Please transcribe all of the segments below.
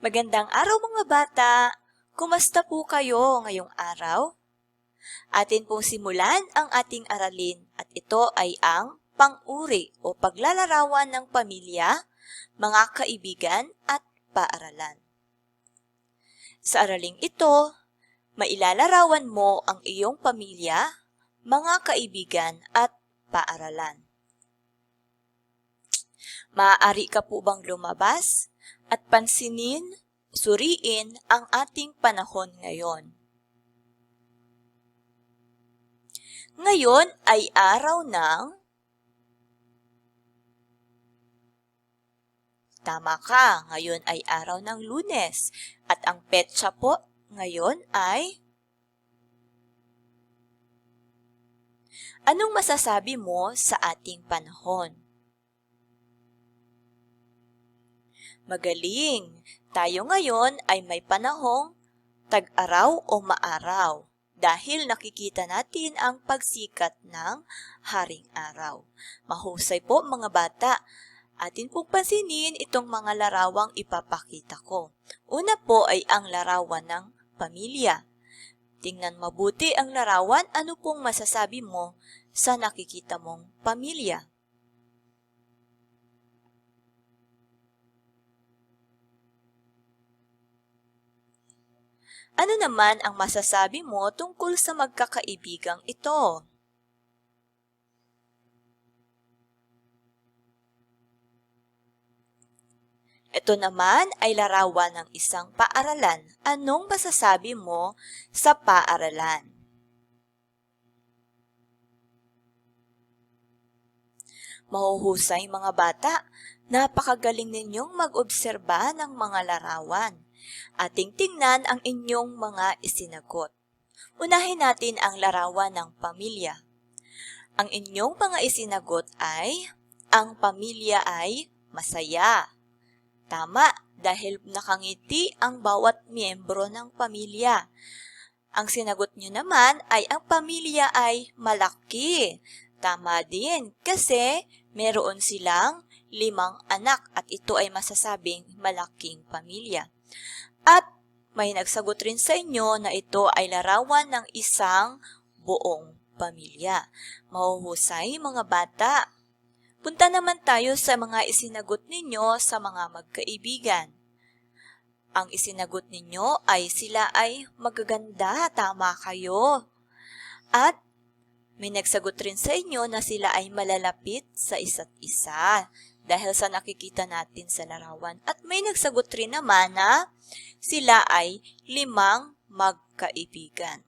Magandang araw mga bata! Kumusta po kayo ngayong araw? Atin pong simulan ang ating aralin at ito ay ang pang-uri o paglalarawan ng pamilya, mga kaibigan at paaralan. Sa araling ito, mailalarawan mo ang iyong pamilya, mga kaibigan at paaralan. Maaari ka po bang lumabas at pansinin, suriin ang ating panahon ngayon? Ngayon ay araw ng... Tama ka, ngayon ay araw ng Lunes at ang petsa po ngayon ay... Anong masasabi mo sa ating panahon? Magaling! Tayo ngayon ay may panahong tag-araw o maaraw dahil nakikita natin ang pagsikat ng haring araw. Mahusay po mga bata. Atin pong pansinin itong mga larawang ipapakita ko. Una po ay ang larawan ng pamilya. Tingnan mabuti ang larawan, ano pong masasabi mo sa nakikita mong pamilya? Ano naman ang masasabi mo tungkol sa magkakaibigang ito? Ito naman ay larawan ng isang paaralan. Anong masasabi mo sa paaralan? Mahuhusay mga bata, napakagaling ninyong mag-obserba ng mga larawan. Ating tingnan ang inyong mga isinagot. Unahin natin ang larawan ng pamilya. Ang inyong mga isinagot ay, ang pamilya ay masaya. Tama, dahil nakangiti ang bawat miyembro ng pamilya. Ang sinagot nyo naman ay ang pamilya ay malaki. Tama din, kasi meron silang 5 anak at ito ay masasabing malaking pamilya. At may nagsagot rin sa inyo na ito ay larawan ng isang buong pamilya. Mahuhusay mga bata. Punta naman tayo sa mga isinagot ninyo sa mga magkaibigan. Ang isinagot ninyo ay sila ay magaganda, tama kayo. At may nagsagot rin sa inyo na sila ay malalapit sa isa't isa dahil sa nakikita natin sa larawan. At may nagsagot rin naman na sila ay 5 magkaibigan.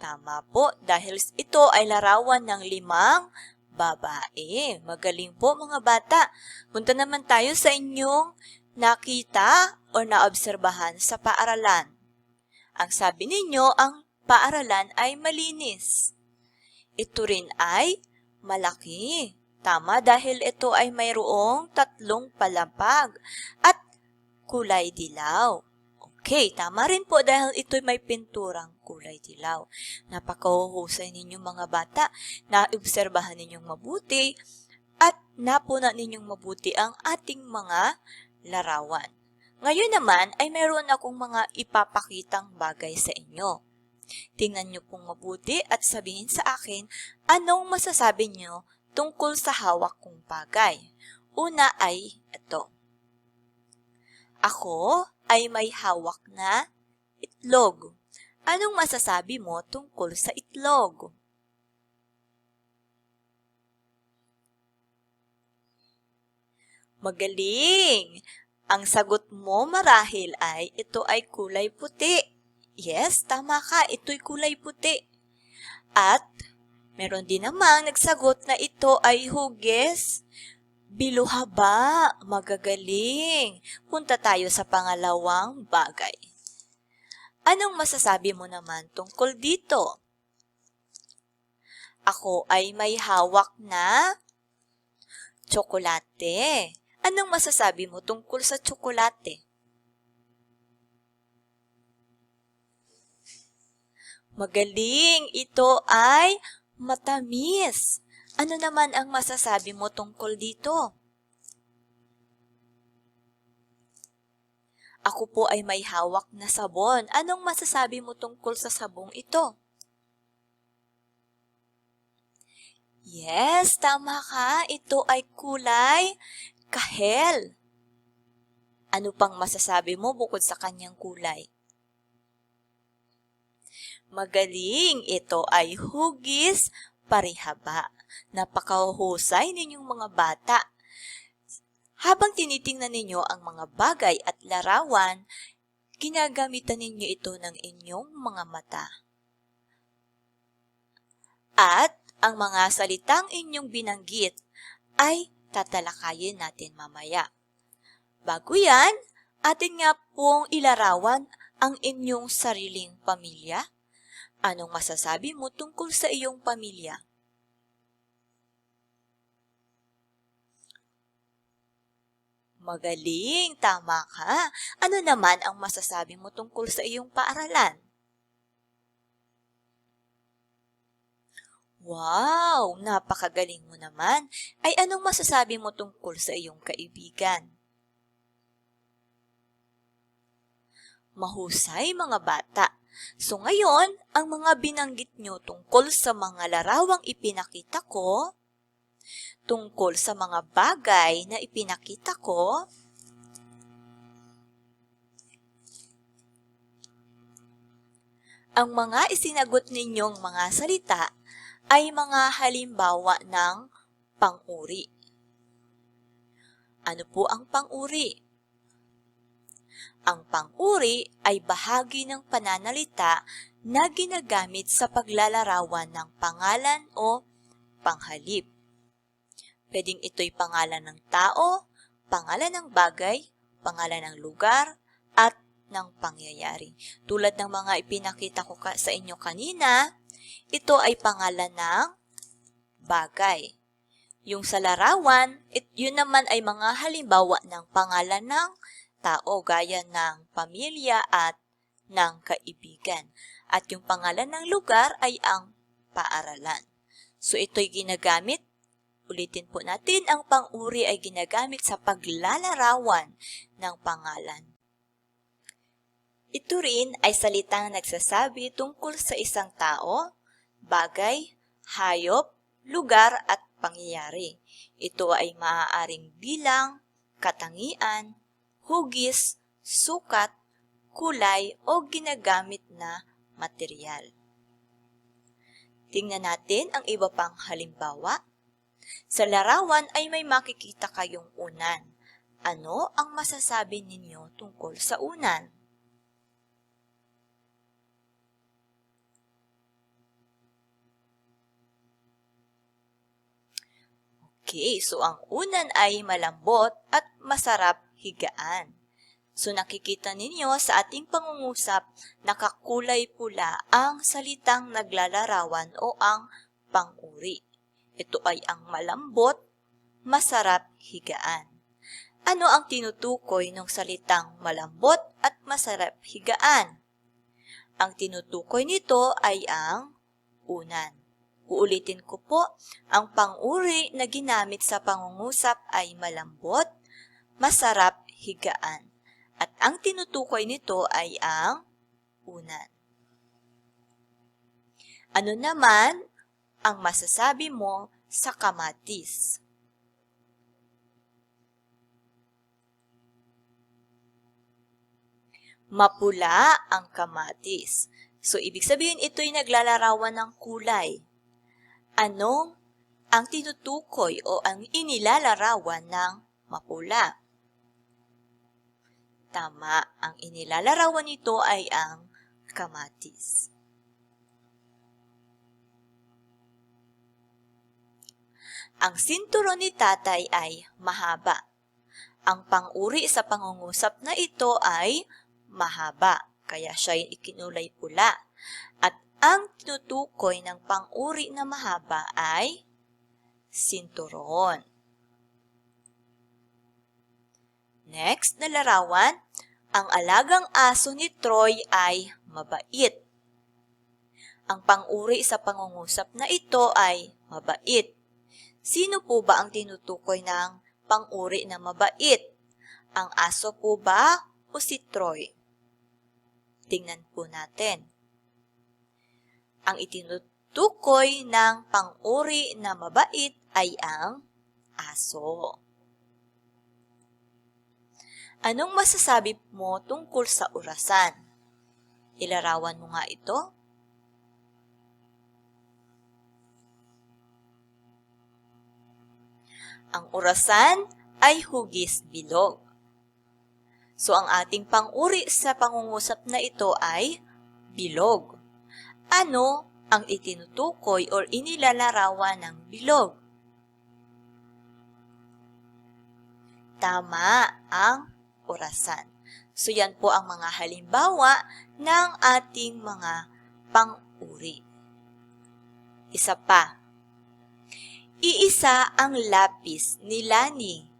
Tama po, dahil ito ay larawan ng 5 babae. Magaling po mga bata. Punta naman tayo sa inyong nakita o naobserbahan sa paaralan. Ang sabi ninyo, ang paaralan ay malinis. Ito rin ay malaki. Tama, dahil ito ay mayroong 3 palapag at kulay dilaw. Okay, tama rin po dahil ito'y may pinturang kulay dilaw. Napakahuhusay ninyong mga bata, naobserbahan ninyong mabuti at napuna ninyong mabuti ang ating mga larawan. Ngayon naman ay meron akong mga ipapakitang bagay sa inyo. Tingnan niyo pong mabuti at sabihin sa akin anong masasabi niyo tungkol sa hawak kong bagay. Una ay ito. Ako ay may hawak na itlog. Anong masasabi mo tungkol sa itlog? Magaling! Ang sagot mo marahil ay ito ay kulay puti. Yes, tama ka, ito'y kulay puti. At meron din namang nagsagot na ito ay hugis. Biluhaba, magagaling. Punta tayo sa pangalawang bagay. Anong masasabi mo naman tungkol dito? Ako ay may hawak na tsokolate. Anong masasabi mo tungkol sa tsokolate? Magaling! Ito ay matamis. Ano naman ang masasabi mo tungkol dito? Ako po ay may hawak na sabon. Anong masasabi mo tungkol sa sabong ito? Yes, tama ka. Ito ay kulay kahel. Ano pang masasabi mo bukod sa kanyang kulay? Magaling! Ito ay hugis parihaba. Napakahusay ninyong mga bata. Habang tinitingnan ninyo ang mga bagay at larawan, ginagamitan ninyo ito ng inyong mga mata. At ang mga salitang inyong binanggit ay tatalakayin natin mamaya. Bago yan, atin nga pong ilarawan ang inyong sariling pamilya. Anong masasabi mo tungkol sa iyong pamilya? Magaling, tama ka. Ano naman ang masasabi mo tungkol sa iyong paaralan? Wow, napakagaling mo naman. Ay anong masasabi mo tungkol sa iyong kaibigan? Mahusay mga bata. So ngayon, ang mga binanggit nyo tungkol sa mga larawang ipinakita ko, tungkol sa mga bagay na ipinakita ko, ang mga isinagot ninyong mga salita ay mga halimbawa ng pang-uri. Ano po ang pang-uri? Ang pang-uri ay bahagi ng pananalita na ginagamit sa paglalarawan ng pangalan o panghalip. Pwedeng ito'y pangalan ng tao, pangalan ng bagay, pangalan ng lugar, at ng pangyayari. Tulad ng mga ipinakita ko sa inyo kanina, ito ay pangalan ng bagay. Yung sa larawan, yun naman ay mga halimbawa ng pangalan ng tao gaya ng pamilya at ng kaibigan. At yung pangalan ng lugar ay ang paaralan. So ito'y ginagamit, ulitin po natin, ang pang-uri ay ginagamit sa paglalarawan ng pangalan. Ito rin ay salitang nagsasabi tungkol sa isang tao, bagay, hayop, lugar at pangyayari. Ito ay maaaring bilang, katangian, hugis, sukat, kulay o ginagamit na material. Tingnan natin ang iba pang halimbawa. Sa larawan ay may makikita kayong unan. Ano ang masasabi ninyo tungkol sa unan? Okay, so ang unan ay malambot at masarap higaan. So nakikita ninyo sa ating pangungusap, nakakulay pula ang salitang naglalarawan o ang pang-uri. Ito ay ang malambot, masarap higaan. Ano ang tinutukoy ng salitang malambot at masarap higaan? Ang tinutukoy nito ay ang unan. Uulitin ko po, ang pang-uri na ginamit sa pangungusap ay malambot, masarap higaan. At ang tinutukoy nito ay ang unan. Ano naman ang masasabi mo sa kamatis? Mapula ang kamatis. So, ibig sabihin ito'y naglalarawan ng kulay. Ano ang tinutukoy o ang inilalarawan ng mapula? Tama, ang inilalarawan nito ay ang kamatis. Ang sinturon ni tatay ay mahaba. Ang pang-uri sa pangungusap na ito ay mahaba, kaya siya'y ikinulay pula. At ang tinutukoy ng pang-uri na mahaba ay sinturon. Next na larawan, ang alagang aso ni Troy ay mabait. Ang pang-uri sa pangungusap na ito ay mabait. Sino po ba ang tinutukoy ng pang-uri na mabait? Ang aso po ba o o si Troy? Tingnan po natin. Ang itinutukoy ng pang-uri na mabait ay ang aso. Anong masasabi mo tungkol sa orasan? Ilarawan mo nga ito. Ang orasan ay hugis-bilog. So, ang ating pang-uri sa pangungusap na ito ay bilog. Ano ang itinutukoy o inilalarawan ng bilog? Tama ang orasan. So, yan po ang mga halimbawa ng ating mga pang-uri. Isa pa. Iisa ang lapis ni Lani.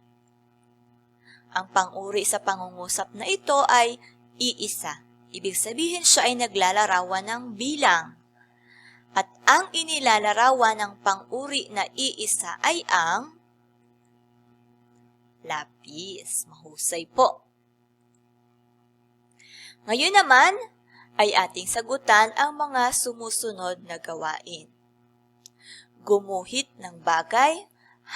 Ang pang-uri sa pangungusap na ito ay iisa. Ibig sabihin siya ay naglalarawan ng bilang. At ang inilalarawan ng pang-uri na iisa ay ang lapis. Mahusay po. Ngayon naman ay ating sagutan ang mga sumusunod na gawain. Gumuhit ng bagay,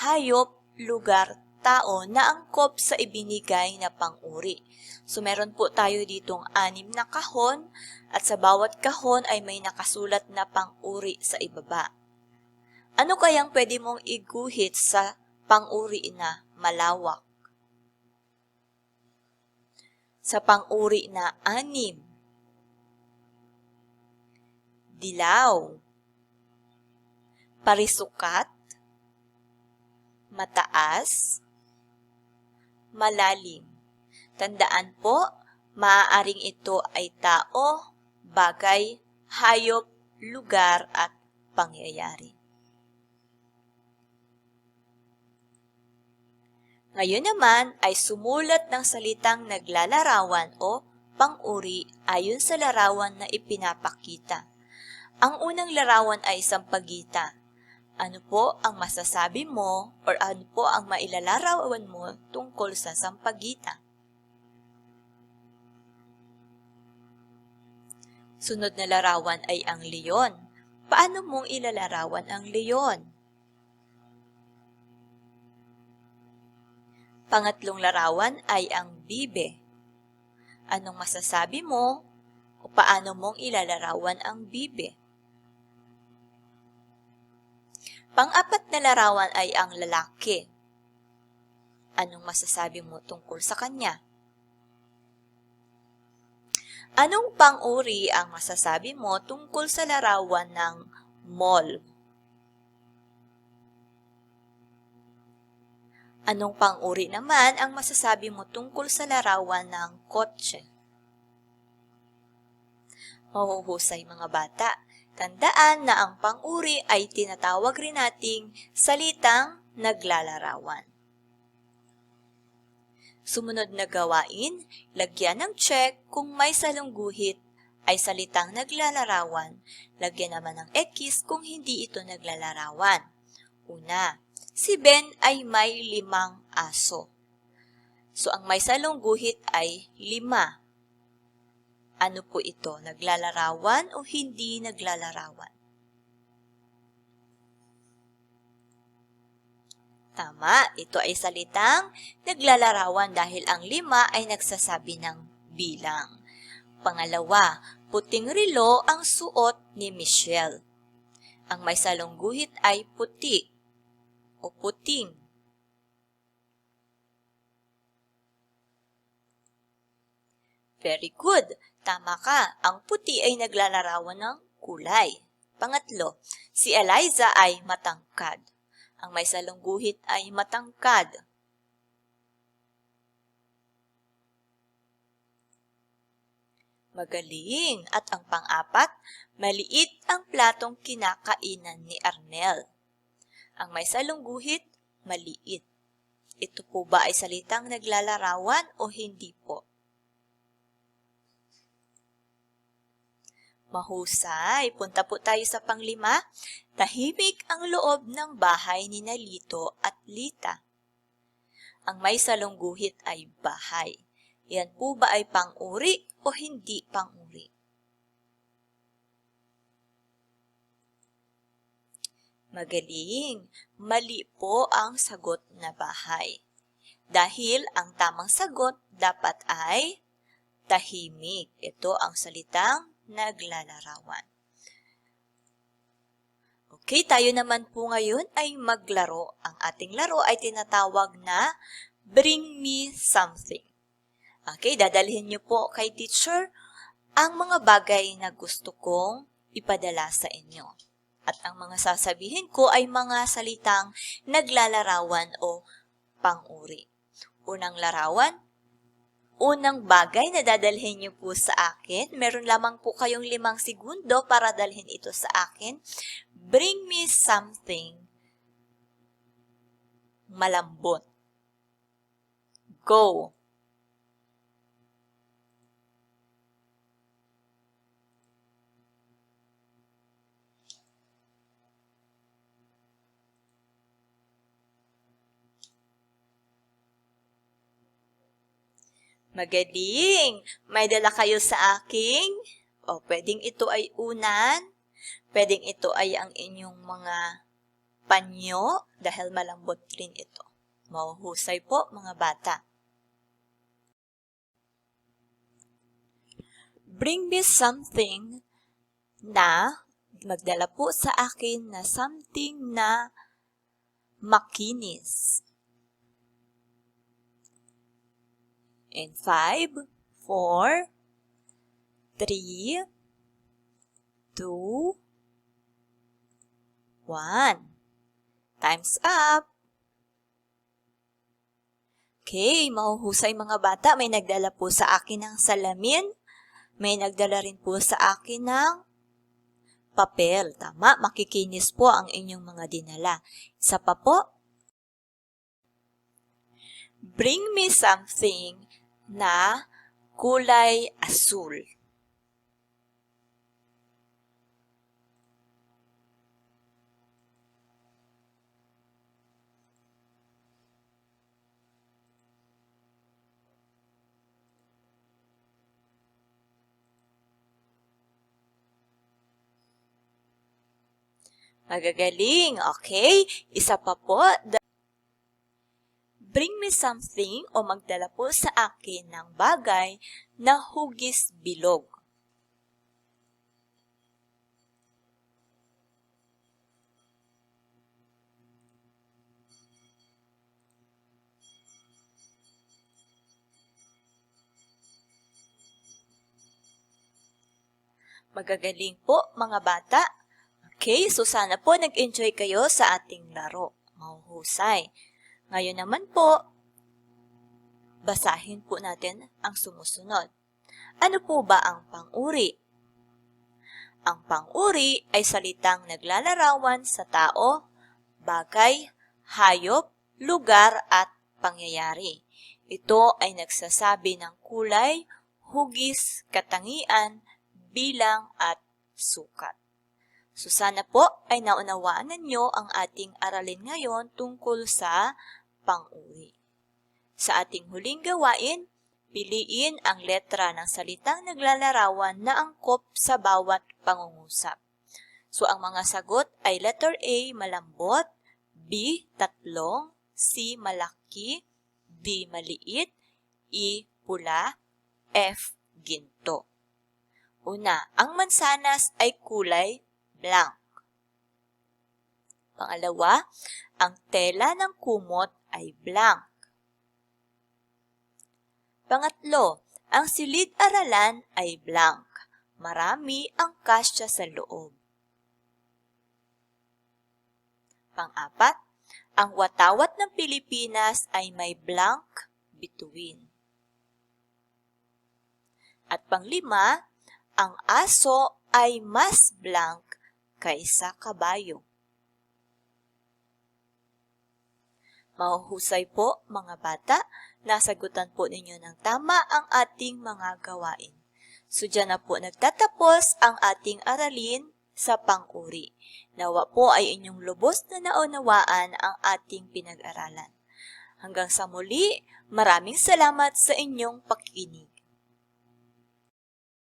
hayop, lugar, tao na angkop sa ibinigay na pang-uri. So, meron po tayo ditong 6 na kahon at sa bawat kahon ay may nakasulat na pang-uri sa ibaba. Ano kayang pwede mong iguhit sa pang-uri na malawak? Sa pang-uri na 6, dilaw, parisukat, mataas, malalim. Tandaan po, maaaring ito ay tao, bagay, hayop, lugar, at pangyayari. Ngayon naman ay sumulat ng salitang naglalarawan o pang-uri ayon sa larawan na ipinapakita. Ang unang larawan ay sampagita. Ano po ang masasabi mo or ano po ang mailalarawan mo tungkol sa sampagita? Sunod na larawan ay ang leon. Paano mong ilalarawan ang leon? Pangatlong larawan ay ang bibe. Anong masasabi mo o paano mong ilalarawan ang bibe? Pang-apat na larawan ay ang lalaki. Anong masasabi mo tungkol sa kanya? Anong pang-uri ang masasabi mo tungkol sa larawan ng mall? Anong pang-uri naman ang masasabi mo tungkol sa larawan ng kotse? Mahuhusay mga bata. Tandaan na ang pang-uri ay tinatawag rin nating salitang naglalarawan. Sumunod na gawain, lagyan ng check kung may salungguhit ay salitang naglalarawan. Lagyan naman ng X kung hindi ito naglalarawan. Una, si Ben ay may 5 aso. So, ang may salungguhit ay 5. Ano po ito? Naglalarawan o hindi naglalarawan? Tama, ito ay salitang naglalarawan dahil ang 5 ay nagsasabi ng bilang. Pangalawa, puting relo ang suot ni Michelle. Ang may salungguhit ay puti o puting. Very good. Tama ka. Ang puti ay naglalarawan ng kulay. Pangatlo, si Eliza ay matangkad. Ang may salungguhit ay matangkad. Magaling. At ang pang-apat, maliit ang platong kinakainan ni Arnel. Ang may salungguhit, maliit. Ito po ba ay salitang naglalarawan o hindi po? Mahusay. Punta po tayo sa pang-5. Tahimik ang loob ng bahay ni Lito at Lita. Ang may salungguhit ay bahay. Yan po ba ay pang-uri o hindi pang-uri? Magaling! Mali po ang sagot na bahay. Dahil ang tamang sagot dapat ay tahimik. Ito ang salitang naglalarawan. Okay, tayo naman po ngayon ay maglaro. Ang ating laro ay tinatawag na Bring Me Something. Okay, dadalhin niyo po kay teacher ang mga bagay na gusto kong ipadala sa inyo. At ang mga sasabihin ko ay mga salitang naglalarawan o pang-uri. Unang larawan, unang bagay na dadalhin niyo po sa akin. Meron lamang po kayong 5 segundo para dalhin ito sa akin. Bring me something malambot. Go! Magaling! May dala kayo sa aking? O, pwedeng ito ay unan. Pwedeng ito ay ang inyong mga panyo dahil malambot rin ito. Mahuhusay po mga bata. Bring me something na magdala po sa akin na something na makinis. In 5, 4, 3, 2, 1. Time's up! Okay, mahuhusay mga bata. May nagdala po sa akin ng salamin. May nagdala rin po sa akin ng papel. Tama, makikinis po ang inyong mga dinala. Isa pa po. Bring me something na kulay asul. Magagaling. Okay, isa pa po. Bring me something o magdala po sa akin ng bagay na hugis bilog. Magagaling po mga bata. Okay, so sana po nag-enjoy kayo sa ating laro. Mahuhusay. Ngayon naman po, basahin po natin ang sumusunod. Ano po ba ang pang-uri? Ang pang-uri ay salitang naglalarawan sa tao, bagay, hayop, lugar at pangyayari. Ito ay nagsasabi ng kulay, hugis, katangian, bilang at sukat. So sana po ay naunawaan ninyo ang ating aralin ngayon tungkol sa pang-uri. Sa ating huling gawain, piliin ang letra ng salitang naglalarawan na angkop sa bawat pangungusap. So ang mga sagot ay letter A, malambot, B, tatlong, C, malaki, D, maliit, E, pula, F, ginto. Una, ang mansanas ay kulay blank. Pangalawa, ang tela ng kumot ay blank. Pangatlo, ang silid-aralan ay blank. Marami ang kasya sa loob. Pang-apat, ang watawat ng Pilipinas ay may blank bituin. At panglima, ang aso ay mas blank kaysa kabayo. Mahuhusay po mga bata, nasagutan po ninyo ng tama ang ating mga gawain. So dyan na po nagtatapos ang ating aralin sa pang-uri. Nawa po ay inyong lubos na naunawaan ang ating pinag-aralan. Hanggang sa muli, maraming salamat sa inyong pakikinig.